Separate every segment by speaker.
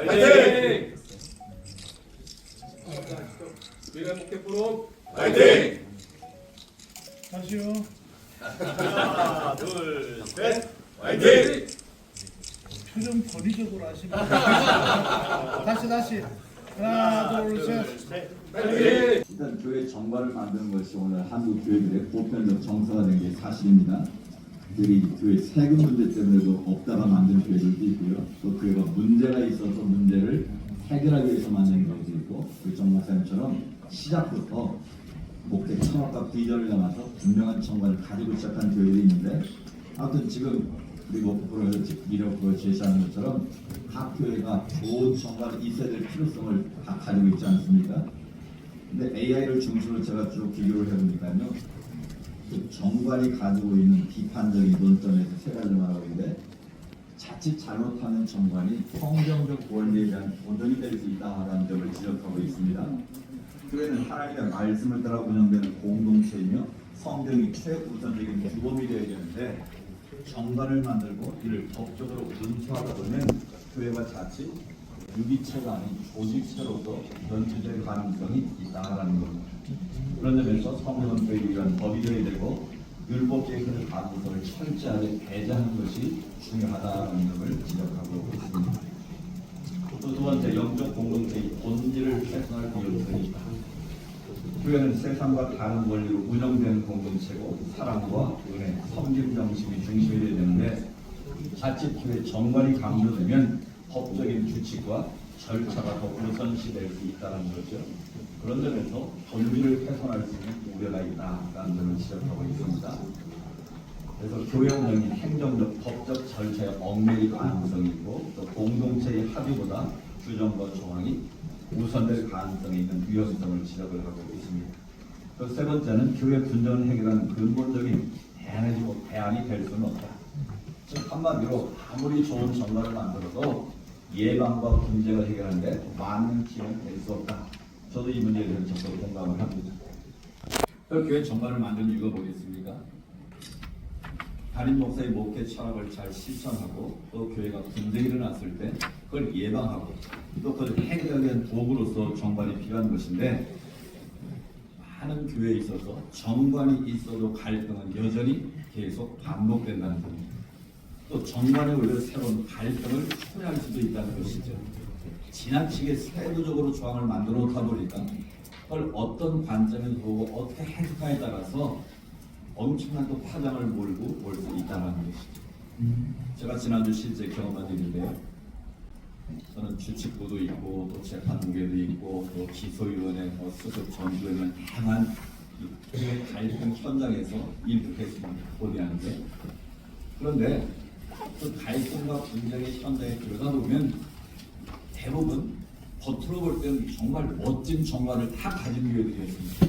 Speaker 1: 화이팅! 미래 목회 프로 화이팅!
Speaker 2: 다시요.
Speaker 1: 하나, 둘, 셋, 화이팅!
Speaker 2: 표정 권위적으로 하시면 다시 하나 둘 셋.
Speaker 1: 화이팅!
Speaker 3: 일단 교회 정관을 만드는 것이 오늘 한국 교회들의 보편적 정서가 된 게 사실입니다. 특히 교회 세금 문제 때문에도 없다가 만든 교회들도 있고요. 또 교회가 문제가 있어서 문제를 해결하기 위해서 만든 경우도 있고, 우리 정 목사님처럼 시작부터 목회 철학과 비전을 담아서 분명한 정관을 가지고 시작한 교회도 있는데, 아무튼 지금 우리 목표를 미래표를 제시하는 것처럼 각 교회가 좋은 정관이 있어야 될 필요성을 다 가지고 있지 않습니까? 근데 AI를 중심으로 제가 쭉 비교를 해보니까요, 그 정관이 가지고 있는 비판적인 논점에서 세 가지를 말하고 있는데, 자칫 잘못하는 정관이 성경적 원리에 대한 도전이 될 수 있다는 점을 지적하고 있습니다. 교회는 하나님의 말씀을 따라 운영되는 공동체이며 성경이 최우선적인 규범이 되어야 되는데, 정관을 만들고 이를 법적으로 은폐하다 보면 교회가 자칫 유기체가 아닌 조직체로서 변질될 가능성이 있다라는 겁니다. 그런 점에서 성경은 교회에 위한 법이 되어야 되고, 율법계의 그 가능성을 철저하게 배제하는 것이 중요하다는 점을 지적하고 있습니다. 또 두 번째, 영적 공동체의 본질을 훼손할 위험성이 있다. 교회는 세상과 다른 원리로 운영되는 공동체고, 사랑과 은혜, 섬김 정신이 중심이 되어야 되는데, 자칫 교회 정관이 강조되면 법적인 규칙과 절차가 더 우선시될 수 있다는 거죠. 그런 점에서 본질을 훼손할 수 있는 우려가 있다는 점을 지적하고 있습니다. 그래서 교회 운영이 행정적, 법적 절차에 얽매일 가능성이 있고, 또 공동체의 합의보다 규정과 조항이 우선될 가능성이 있는 위험성을 지적을 하고 있습니다. 또 세 번째는 교회 분쟁을 해결하는 근본적인 대안이 될 수는 없다. 즉 한마디로 아무리 좋은 정관을 만들어도 예방과 분쟁을 해결하는데 많은 기회는 될 수 없다. 저도 이 문제에 대해서 적극 공감을 합니다. 교회 정관을 만든 이유가 뭐겠습니까? 담임 목사의 목회 철학을 잘 실천하고, 또 교회가 분쟁이 일어났을 때 그걸 예방하고, 또 그걸 해결하기 위한 도구로서 정관이 필요한 것인데, 많은 교회에 있어서 정관이 있어도 갈등은 여전히 계속 반복된다는 겁니다. 또 정관에 오히려 새로운 갈등을 초래할 수도 있다는 것이죠. 지나치게 세부적으로 조항을 만들어 놓다 보니까 그걸 어떤 관점에서 보고 어떻게 해석하에 따라서 엄청난 또 파장을 몰고 올 수 있다는 것이죠. 제가 지난주 실제 경험한 일인데요. 저는 주치부도 있고, 또 재판무게도 있고, 또 기소위원회, 수습 전주에는 다양한 갈등 현장에서 일을 했습니다. 보내하는데, 그런데 그 갈등과 분쟁의 현장에 들어가 보면 대부분 겉으로 볼 때는 정말 멋진 정관을 다 가진 교회들이었습니다.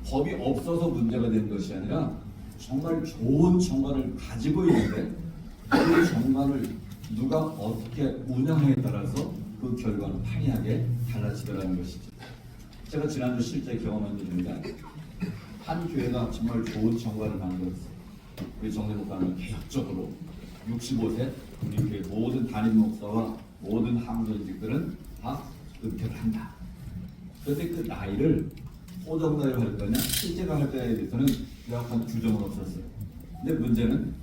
Speaker 3: 법이 없어서 문제가 된 것이 아니라 정말 좋은 정관을 가지고 있는데, 그 정관을 누가 어떻게 운영하에 따라서 그 결과는 판이하게 달라지더라는 것이죠. 제가 지난주 실제 경험한 일입니다. 한 교회가 정말 좋은 정관을 만들었어요. 우리 정례 목사는 개혁적으로 65세 우리 교회 모든 담임 목사와 모든 항전직들은 다 은퇴를 한다. 그런데 그 나이를 호적 나이를 할 거냐 실제가 할 거냐에 대해서는 명확한 규정은 없었어요. 근데 문제는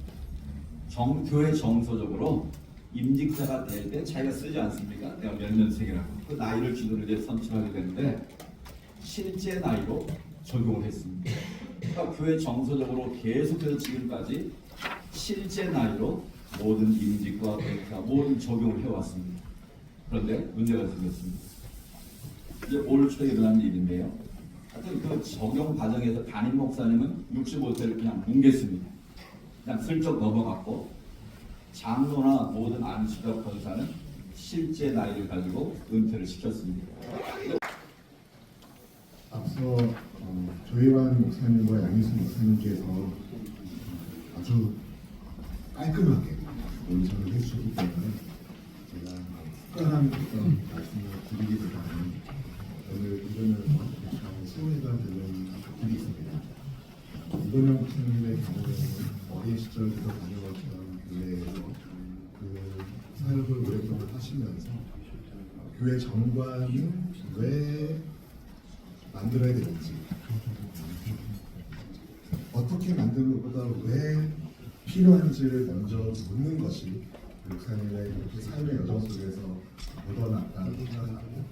Speaker 3: 교회 정서적으로 임직자가 될 때 자기가 쓰지 않습니까? 내가 몇 년생이라고 그 나이를 기준으로 이제 선출하게 되는데, 실제 나이로 적용을 했습니다. 그러니까 교회 정서적으로 계속해서 지금까지 실제 나이로 모든 임직과 백화 모든 적용을 해왔습니다. 그런데 문제가 생겼습니다. 이제 올 초에 일어난 일인데요. 하여튼 그 적용 과정에서 담임 목사님은 65세를 그냥 뭉갰습니다. 그냥 슬쩍 넘어갔고, 장로나 모든 안수자 권사는 실제 나이를 가지고 은퇴를 시켰습니다.
Speaker 4: 앞서 조혜환 목사님과 양희순 목사님께서 아주 깔끔하게 논설을 해주셨기 때문에 제가 특별한 말씀을 드리기보다는 오늘 이번을 소외가 되는 것들이 있습니다. 이번영 목사님의 경우에는 어린 시절부터 다녀왔던 교회에서 그 사역을 오랫동안 하셨고, 하시면서 교회 정관은 왜 만들어야 되는지, 어떻게 만드는 것보다 왜 필요한지를 먼저 묻는 것이 목사님의 이렇게 삶의 여정 속에서 묻어났다고 생각하고,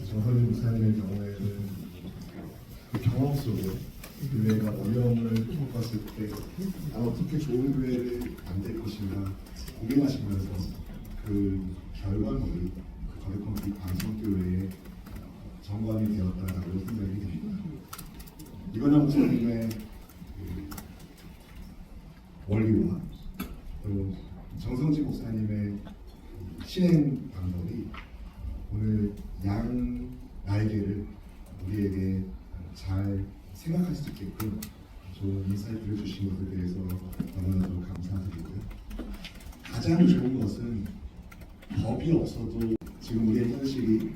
Speaker 4: 정선희 목사님의 경우에는 그 경험 속에 교회가 어려움을 겪었을 때 어떻게 좋은 교회를 만들 것인가 고민하시면서 그 결과물이 거리컴피 방송교회의 정관이 되었다라고 생각이 됩니다. 이건영 목사님의 원리와 또 정성진 목사님의 신행 방법이 오늘 양 날개를 우리에게 잘 생각할 수 있게끔 좋은 인사이트를 주신 것에 대해서 너무나도 감사드리고요. 가장 좋은 것은 법이 없어도 지금 우리의 현실이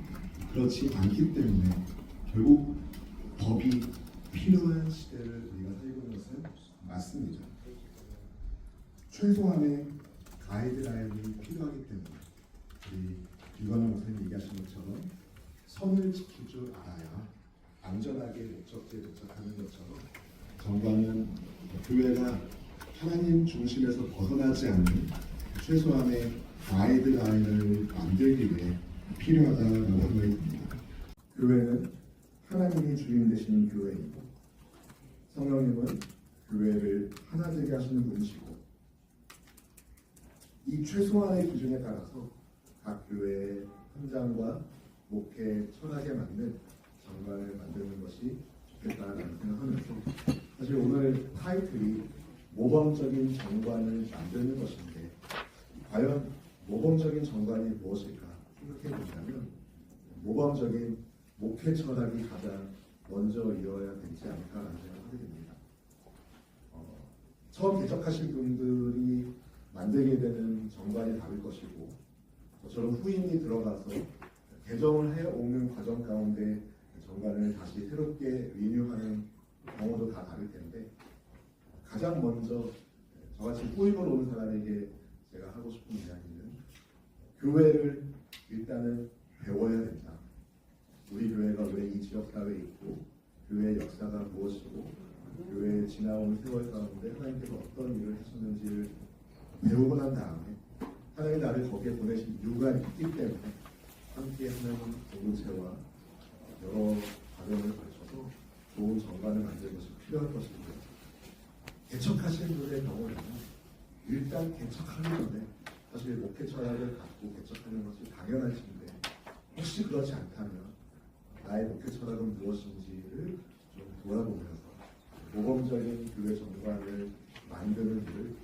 Speaker 4: 그렇지 않기 때문에 결국 법이 필요한 시대를 우리가 살고 있는 것은 맞습니다. 최소한의 가이드라인이 필요하기 때문에 우리 유관영 목사님 얘기하신 것처럼 선을 지킬 줄 알아야 안전하게 목적지에 도착하는 것처럼 정관은 교회가 하나님 중심에서 벗어나지 않는 최소한의 가이드라인을 만들기 위해 필요하다고 생각이 듭니다. 교회는 하나님이 주인 되시는 교회이고 성령님은 교회를 하나 되게 하시는 분이시고 이 최소한의 기준에 따라서 각 교회의 현장과 목회 철학에 맞는 정관을 만드는 것이 좋겠다라는 생각하면서 사실 오늘 타이틀이 모범적인 정관을 만드는 것인데 과연 모범적인 정관이 무엇일까 생각해 보자면 모범적인 목회 철학이 가장 먼저 이어야 되지 않을까라는 생각을 하게 됩니다. 처음 개척하신 분들이 만들게 되는 정관이 다를 것이고 저처럼 후임이 들어가서 개정을 해오는 과정 가운데 정관을 다시 새롭게 리뉴하는 경우도 다 다를 텐데 가장 먼저 저같이 후임을 오는 사람에게 제가 하고 싶은 이야기는 교회를 일단은 배워야 된다. 우리 교회가 왜 이 지역 사회에 있고 교회의 역사가 무엇이고 교회에 지나온 세월 가운데 하나님께서 어떤 일을 하셨는지를 배우고 난 다음에 하나님 나를 거기에 보내신 이유가 있기 때문에 함께 하는 공동체와 여러 과정을 거쳐서 좋은 정관을 만드는 것이 필요할 것인데 개척하신 분의 경우에는 일단 개척하기 전에 사실 목회 철학을 갖고 개척하는 것이 당연한 일인데 혹시 그렇지 않다면 나의 목회 철학은 무엇인지를 좀 돌아보면서 모범적인 교회 정관을 만드는 일을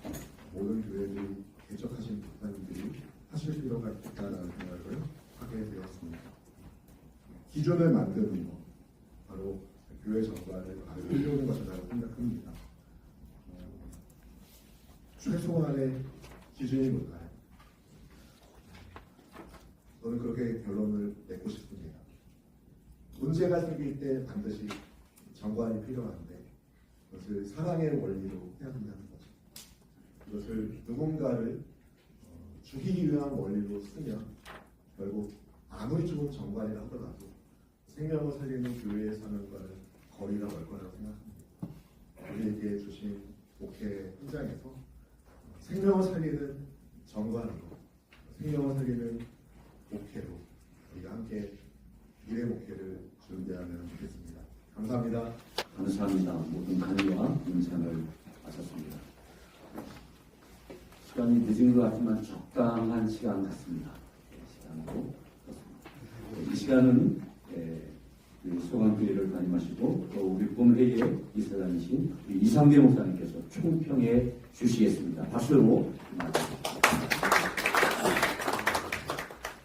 Speaker 4: 모든 교회들이 개척하신 목사님들이 하실 필요가 있다라는 생각을 하게 되었습니다. 기준을 만드는 것, 바로 교회 정관을 만드는 것이라고 생각합니다. 최소한의 기준이 뭘까요? 저는 그렇게 결론을 내고 싶습니다. 문제가 생길 때 반드시 정관이 필요한데 그것을 사랑의 원리로 해야 된다는 거죠. 그것을 누군가를 죽이기 위한 원리로 쓰면 결국 아무리 좋은 정관이라 하더라도 생명을 살리는 교회의 사명과는 거리가 멀 거라고 생각합니다. 우리에게 주신 목회 현장에서 생명을 살리는 정관으로 생명을 살리는 목회로 우리가 함께 미래 목회를 준비하면 좋겠습니다. 감사합니다.
Speaker 5: 감사합니다. 모든 강의와 인상을 마쳤습니다. 시간이 늦은 것 같지만 적당한 시간 같습니다. 시간으로 그렇습니다. 이 시간은 소강교회를 담임하시고 또 우리 본회의에 이사장이신 이상대 목사님께서 총평해 주시겠습니다. 박수로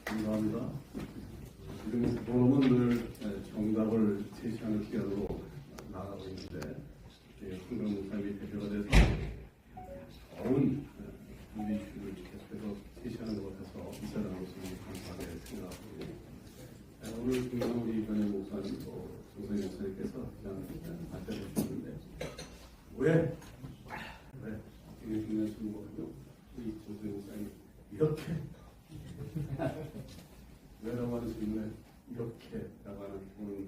Speaker 1: 감사합니다. 지금 본업은 늘 정답을 제시하는 기간으로 나가고 있는데 황경 목사님이 대표가 돼서 좋은 우리 이슈를 계속해서 제시하는 것 같아서 이사장으로서 감사하게 생각하고 오늘 중요한 우리 이관영 목사님 또 정성희 목사님께서 그냥 발표해 주셨는데 왜 굉장히 중요한 질문이거든요. 우리 정성희 목사님 이렇게 왜라고 하는 질문에 이렇게라고 하는 오늘